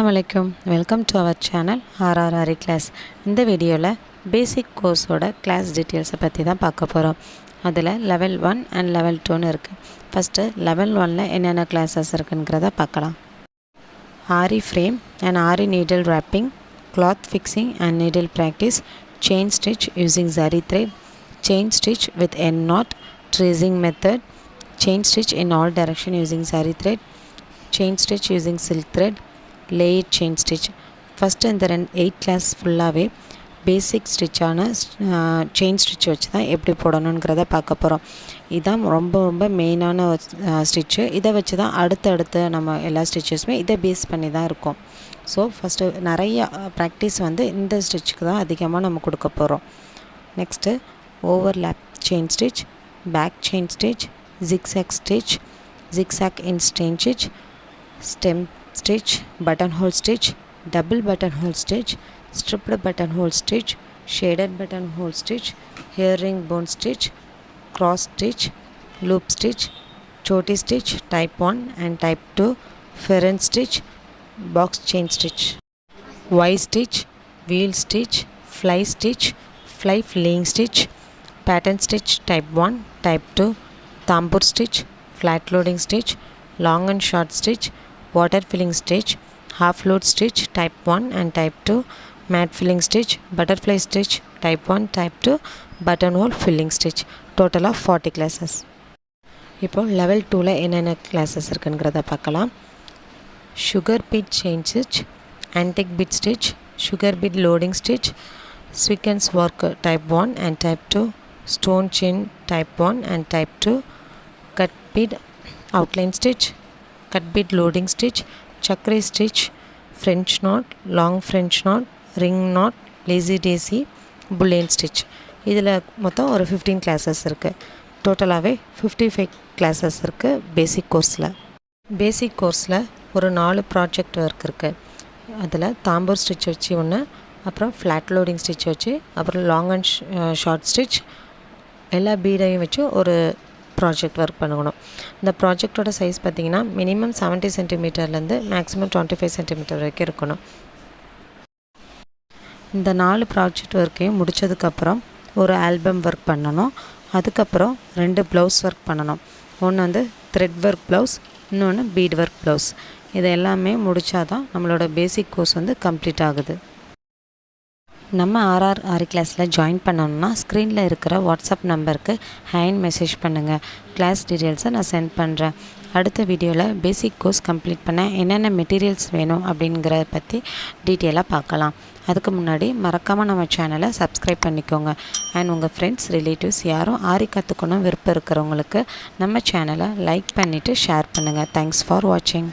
Assalamualaikum. Welcome to our channel RRR class. இந்த வீடியோல பேசிக் கோர்ஸோட class details பத்தி தான் பார்க்க போறோம். அதுல level 1 and level 2 னு இருக்கு. ஃபர்ஸ்ட் level 1ல என்னென்ன கிளாसेस இருக்குங்கறத பார்க்கலாம். RE frame and RE needle wrapping, cloth fixing and needle practice, chain stitch using zari thread, chain stitch with end knot, tracing method, chain stitch in all direction using zari thread, chain stitch using silk thread, layered chain stitch. First இந்த 8 class ஃபுல்லாவே basic stitch ஆன chain stitch வச்சு தான் எப்படி போடணும்ங்கறத பார்க்க போறோம். இதான் ரொம்ப மெயினான stitch. இத வச்சு தான் அடுத்து நம்ம எல்லா stitchesமே இத பேஸ் பண்ணி தான் இருக்கும். சோ ஃபர்ஸ்ட் நிறைய பிராக்டீஸ் வந்து இந்த ஸ்டிட்ச்க்கு தான் அதிகமா நம்ம கொடுக்க போறோம். Next overlap chain stitch, back chain stitch, zigzag stitch, zigzag in chain stitch, stem stitch, buttonhole stitch, double buttonhole stitch, stripped buttonhole stitch, shaded buttonhole stitch, herringbone stitch, cross stitch, loop stitch, choti stitch type 1 and type 2, ferrule stitch, box chain stitch, Y stitch, wheel stitch, fly stitch, fly filling stitch, pattern stitch type 1, type 2, tambur stitch, flat loading stitch, long and short stitch, water filling stitch, half load stitch type 1 and type 2, mat filling stitch, butterfly stitch type 1, type 2, buttonhole filling stitch. Total of 40 classes. இப்போ level 2ல என்னென்ன classes இருக்குங்கறத பார்க்கலாம். sugar bead chain stitch, antique bead stitch, sugar bead loading stitch, sequence work type 1 and type 2, stone chain type 1 and type 2, cut bead outline stitch, cut bead loading stitch, chakri stitch, French knot, long French knot, ring knot, lazy daisy, bullion stitch. இதில் மொத்தம் ஒரு 15 classes இருக்கு. டோட்டலாகவே 55 classes இருக்கு பேசிக் கோர்ஸில். பேசிக் கோர்ஸில் ஒரு 4 project work இருக்கு. அதில் தாம்பூர் ஸ்டிச் வச்சு ஒன்று, அப்புறம் ஃப்ளாட் லோடிங் ஸ்டிச் வச்சு, அப்புறம் லாங் அண்ட் ஷார்ட் ஸ்டிச், எல்லா பீடையும் வச்சு ஒரு ப்ராஜெக்ட் ஒர்க் பண்ணணும். இந்த ப்ராஜெக்டோட சைஸ் பார்த்தீங்கன்னா மினிமம் 70 சென்டிமீட்டர்லேருந்து மேக்ஸிமம் 25 சென்டிமீட்டர் வரைக்கும் இருக்கணும். இந்த 4 ப்ராஜெக்ட் ஒர்க்கையும் முடித்ததுக்கப்புறம் ஒரு ஆல்பம் ஒர்க் பண்ணணும். அதுக்கப்புறம் 2 ப்ளவுஸ் ஒர்க் பண்ணணும். ஒன்று வந்து த்ரெட் ஒர்க் ப்ளவுஸ், இன்னொன்று பீட் ஒர்க் ப்ளவுஸ். இது எல்லாமே முடித்தாதான் நம்மளோட பேசிக் கோர்ஸ் வந்து கம்ப்ளீட் ஆகுது. நம்ம RRR கிளாஸில் ஜாயின் பண்ணணும்னா ஸ்க்ரீனில் இருக்கிற வாட்ஸ்அப் நம்பருக்கு ஹேண்ட் மெசேஜ் பண்ணுங்கள். கிளாஸ் டீட்டெயில்ஸை நான் சென்ட் பண்ணுறேன். அடுத்த வீடியோவில் பேசிக் கோர்ஸ் கம்ப்ளீட் பண்ண என்னென்ன மெட்டீரியல்ஸ் வேணும் அப்படிங்கிறத பற்றி டீட்டெயிலாக பார்க்கலாம். அதுக்கு முன்னாடி மறக்காமல் நம்ம சேனலை சப்ஸ்கிரைப் பண்ணிக்கோங்க. அண்ட் உங்கள் ஃப்ரெண்ட்ஸ் ரிலேட்டிவ்ஸ் யாரும் ஆரி கற்றுக்கணும் விருப்பம் இருக்கிறவங்களுக்கு நம்ம சேனலை லைக் பண்ணிவிட்டு ஷேர் பண்ணுங்கள். தேங்க்ஸ் ஃபார் வாட்சிங்.